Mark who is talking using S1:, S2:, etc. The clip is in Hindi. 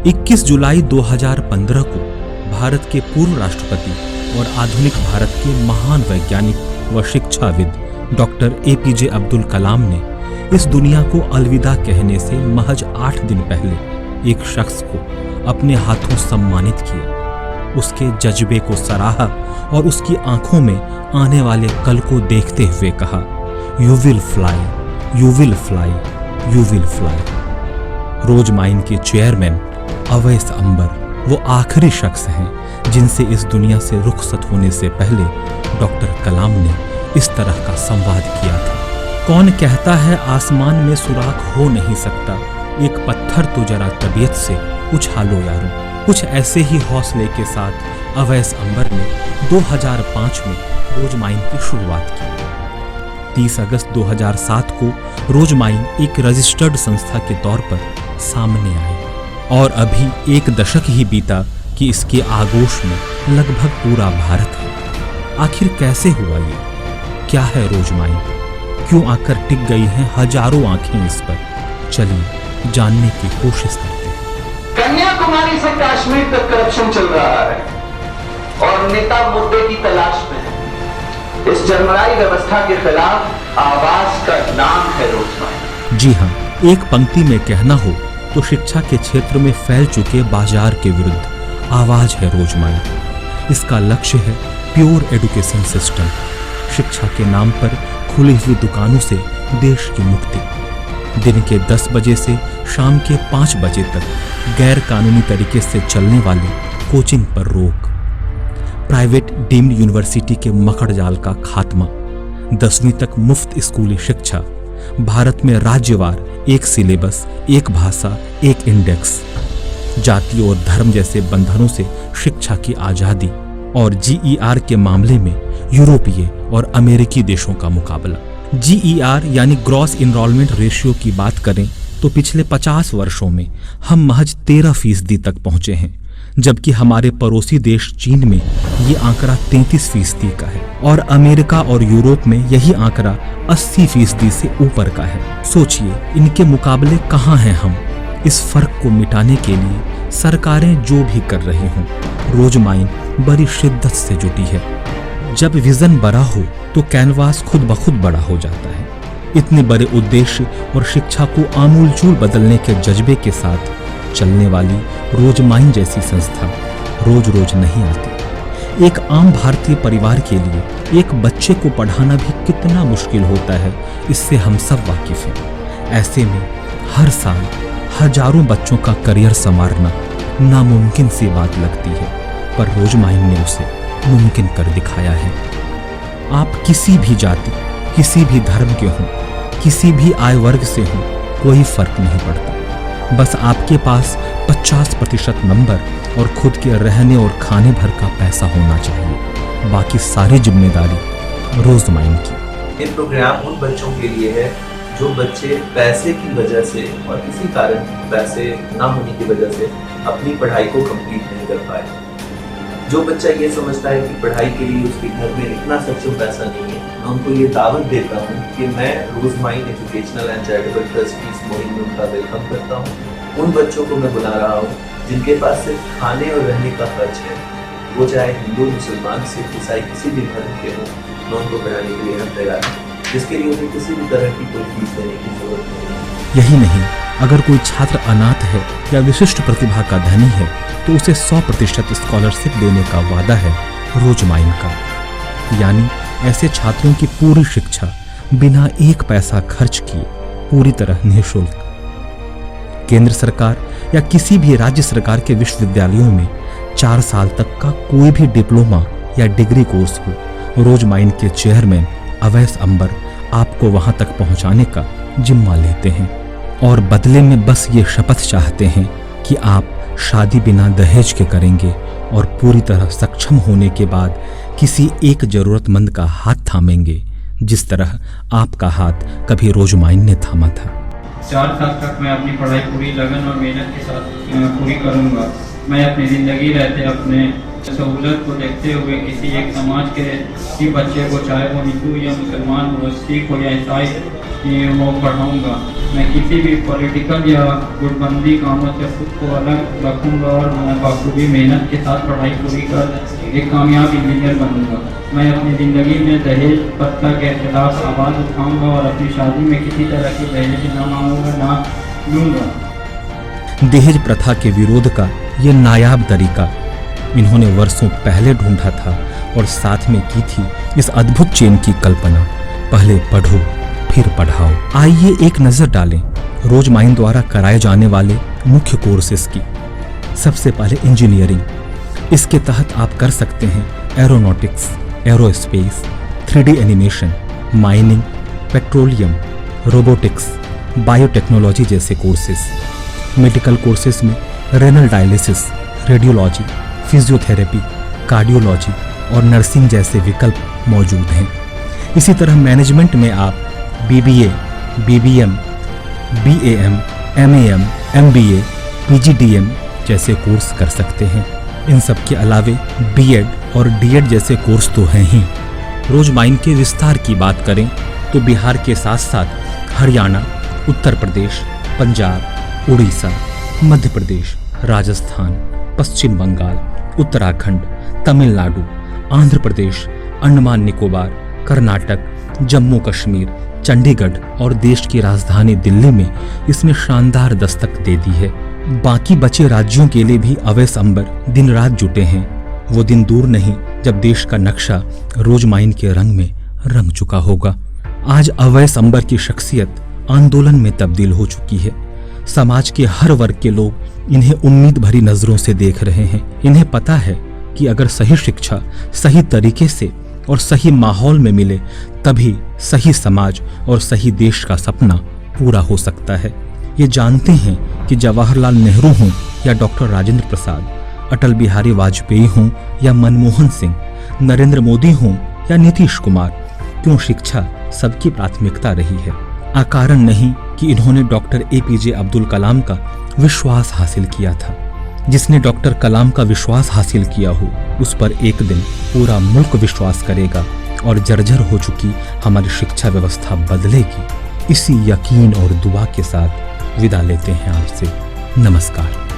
S1: 21 जुलाई 2015 को भारत के पूर्व राष्ट्रपति और आधुनिक भारत के महान वैज्ञानिक व शिक्षाविद डॉक्टर एपीजे अब्दुल कलाम ने इस दुनिया को अलविदा कहने से महज 8 दिन पहले एक शख्स को अपने हाथों सम्मानित किया। उसके जज्बे को सराहा और उसकी आंखों में आने वाले कल को देखते हुए कहा, you will fly, you will fly, you will fly. रोजमाइन के चेयरमैन अवैस अंबर वो आखिरी शख्स हैं जिनसे इस दुनिया से रुखसत होने से पहले डॉक्टर कलाम ने इस तरह का संवाद किया था। कौन कहता है आसमान में सुराख हो नहीं सकता, एक पत्थर तो जरा तबीयत से उछालो यारो। कुछ ऐसे ही हौसले के साथ अवैस अंबर ने 2005 में रोजमाइन की शुरुआत की। 30 अगस्त 2007 को रोजमाइन एक रजिस्टर्ड संस्था के तौर पर सामने आई और अभी एक दशक ही बीता कि इसके आगोश में लगभग पूरा भारत है। आखिर कैसे हुआ ये? क्या है रोजमाइन? क्यों आकर टिक गई हैं हजारों आंखें इस पर? चलिए जानने की कोशिश करते हैं।
S2: कन्याकुमारी से कश्मीर तक करप्शन चल रहा है और नेता मुद्दे की तलाश में है। इस जरमराई व्यवस्था के खिलाफ आवाज का नाम है रोजमाइन।
S1: जी हाँ, एक पंक्ति में कहना हो तो शिक्षा के क्षेत्र में फैल चुके बाजार के विरुद्ध आवाज है रोजमाइन। इसका लक्ष्य है प्योर एजुकेशन सिस्टम। शिक्षा के नाम पर खुली हुई दुकानों से देश की मुक्ति। दिन के 10 बजे से शाम के 5 बजे तक गैर कानूनी तरीके से चलने वाली कोचिंग पर रोक। प्राइवेट डीम्ड यूनिवर्सिटी के मकड़जाल का खात्मा। 10वीं तक मुफ्त स्कूली शिक्षा। भारत में राज्यवार एक सिलेबस, एक भाषा, एक इंडेक्स। जाति और धर्म जैसे बंधनों से शिक्षा की आजादी और जीईआर के मामले में यूरोपीय और अमेरिकी देशों का मुकाबला। जीईआर यानी ग्रॉस इनरोलमेंट रेशियो की बात करें तो पिछले 50 वर्षों में हम महज 13% तक पहुंचे हैं, जबकि हमारे पड़ोसी देश चीन में ये आंकड़ा 33% का है और अमेरिका और यूरोप में यही आंकड़ा 80% से ऊपर का है। सोचिए इनके मुकाबले कहाँ हैं हम। इस फर्क को मिटाने के लिए सरकारें जो भी कर रही हों, रोजमाइन बड़ी शिद्दत से जुटी है। जब विजन बड़ा हो तो कैनवास खुद ब खुद बड़ा हो जाता है। इतने बड़े उद्देश्य और शिक्षा को आमूलचूल बदलने के जज्बे के साथ चलने वाली रोजमाइन जैसी संस्था रोज रोज नहीं आती। एक आम भारतीय परिवार के लिए एक बच्चे को पढ़ाना भी कितना मुश्किल होता है, इससे हम सब वाकिफ हैं। ऐसे में हर साल हजारों बच्चों का करियर संवारना नामुमकिन सी बात लगती है, पर रोजमाइन ने उसे मुमकिन कर दिखाया है। आप किसी भी जाति, किसी भी धर्म के हों, किसी भी आय वर्ग से हों, कोई फर्क नहीं पड़ता। बस आपके पास 50% नंबर और खुद के रहने और खाने भर का पैसा होना चाहिए। बाकी सारी जिम्मेदारी रोजमाइन की।
S3: ये प्रोग्राम उन बच्चों के लिए है जो बच्चे पैसे की वजह से और किसी कारण पैसे ना होने की वजह से अपनी पढ़ाई को कंप्लीट नहीं कर पाए। जो बच्चा ये समझता है कि पढ़ाई के लिए उसके घर में इतना सक्षम पैसा नहीं है, मैं उनको ये दावत देता हूँ कि मैं रोजमाइन एजुकेशनल एंड चैरिटेबल ट्रस्ट की इस मुहिम में उनका वेलकम करता हूँ। उन बच्चों को मैं बुला रहा हूँ जिनके पास सिर्फ खाने और रहने का खर्च है, वो चाहे हिंदू, मुसलमान, सिख, ईसाई किसी भी धर्म के हों, मैं उनको पढ़ाने के लिए हम तैयार हैं, जिसके लिए उन्हें किसी भी तरह की कोई फीस देने की जरूरत नहीं है।
S1: यही नहीं, अगर कोई छात्र अनाथ है या विशिष्ट प्रतिभा का धनी है तो उसे 100% स्कॉलरशिप देने का वादा है रोजमाइन का। यानी ऐसे छात्रों की पूरी शिक्षा बिना एक पैसा खर्च किए पूरी तरह निःशुल्क। केंद्र सरकार या किसी भी राज्य सरकार के विश्वविद्यालयों में 4 साल तक का कोई भी डिप्लोमा या डिग्री कोर्स हो, रोजमाइन के चेयरमैन अवैस अंबर आपको वहां तक पहुंचाने का जिम्मा लेते हैं और बदले में बस ये शपथ चाहते हैं कि आप शादी बिना दहेज के करेंगे और पूरी तरह सक्षम होने के बाद किसी एक जरूरतमंद का हाथ थामेंगे, जिस तरह आपका हाथ कभी रोजमाइन ने थामा था।
S4: 4 साल तक मैं अपनी पढ़ाई पूरी लगन और मेहनत के साथ पूरी करूंगा। मैं अपनी ज़िंदगी रहते अपने सहूलत को देखते हुए किसी एक समाज के ही बच्चे को, चाहे वो हिंदू या मुसलमान हो, सिख हो या ईसाई, वो पढ़ाऊँगा। मैं किसी भी पॉलिटिकल या गुटबंदी कामों से खुद को अलग रखूँगा और मैं बाखूबी मेहनत के साथ पढ़ाई पूरी कर एक कामयाब इंजीनियर बनूँगा। मैं अपनी ज़िंदगी में दहेज प्रथा के खिलाफ आवाज़ उठाऊँगा और अपनी शादी में किसी तरह की दहेज ना मांगूंगा, ना लूँगा।
S1: दहेज प्रथा के विरोध का ये नायाब तरीका इन्होंने वर्षों पहले ढूंढा था और साथ में की थी इस अद्भुत चेन की कल्पना, पहले पढ़ो फिर पढ़ाओ। आइए एक नजर डालें रोज माइंड द्वारा कराए जाने वाले मुख्य कोर्सेज की। सबसे पहले इंजीनियरिंग, इसके तहत आप कर सकते हैं aeronautics, aerospace, 3D animation, mining, petroleum, robotics, biotechnology जैसे कोर्सेज। मेडिकल कोर्सेज में renal dialysis, radiology, physiotherapy, cardiology और नर्सिंग जैसे विकल्प मौजूद हैं। इसी तरह मैनेजमेंट में आप BBA, BBM, BAM, MAM, MBA, PGDM जैसे कोर्स कर सकते हैं। इन सब के अलावे B.Ed और D.Ed जैसे कोर्स तो हैं ही। रोज माइंड के विस्तार की बात करें तो बिहार के साथ साथ हरियाणा, उत्तर प्रदेश, पंजाब, उड़ीसा, मध्य प्रदेश, राजस्थान, पश्चिम बंगाल, उत्तराखंड, तमिलनाडु, आंध्र प्रदेश, अंडमान निकोबार, कर्नाटक, जम्मू कश्मीर, चंडीगढ़ और देश की राजधानी दिल्ली में इसने शानदार दस्तक दे दी है। बाकी बचे राज्यों के लिए भी अवैस अंबर दिन रात जुटे हैं। वो दिन दूर नहीं जब देश का नक्शा रोज माइंड के रंग में रंग चुका होगा। आज अवैस अंबर की शख्सियत आंदोलन में तब्दील हो चुकी है। समाज के हर वर्ग के लोग इन्हें उम्मीद भरी नजरों से देख रहे हैं। इन्हें पता है कि अगर सही शिक्षा सही तरीके से और सही माहौल में मिले तभी सही समाज और सही देश का सपना पूरा हो सकता है। ये जानते हैं कि जवाहरलाल नेहरू हों या डॉक्टर राजेंद्र प्रसाद, अटल बिहारी वाजपेयी हों या मनमोहन सिंह, नरेंद्र मोदी हों या नीतीश कुमार, क्यों शिक्षा सबकी प्राथमिकता रही है। अकारण नहीं कि इन्होंने डॉक्टर APJ अब्दुल कलाम का विश्वास हासिल किया था। जिसने डॉक्टर कलाम का विश्वास हासिल किया हो उस पर एक दिन पूरा मुल्क विश्वास करेगा और जर्जर हो चुकी हमारी शिक्षा व्यवस्था बदलेगी। इसी यकीन और दुआ के साथ विदा लेते हैं आपसे। नमस्कार।